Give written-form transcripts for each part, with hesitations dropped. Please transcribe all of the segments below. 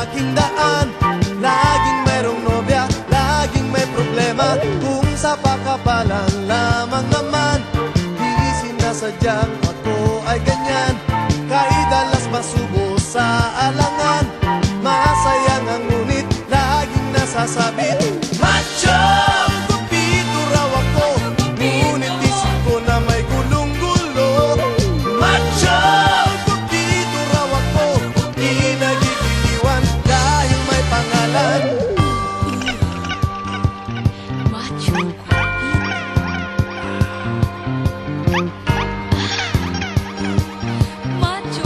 aking daan. Laging mayroong nobya, laging may problema. Kung sa pakapalan lamang naman, di sinasadyang ako ay ganyan. Kahit dalas masubo sa alangan, masaya nga ngunit laging nasasabit. Macho! Kupito raw ako, ngunit isip ko na may gulong-gulo. Macho! Kupito raw ako, di nagigiliwan dahil may pangalan. Macho Macho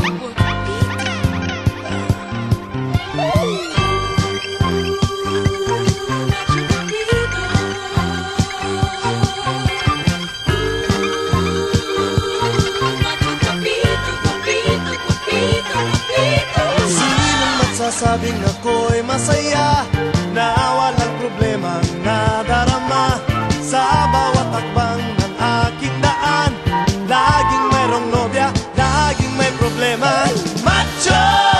Sinong magsasabing ako'y masaya na walang problemang nadarama? Sa bawat takbang ng aking daan, laging mayroong nobya, laging may problema. Macho!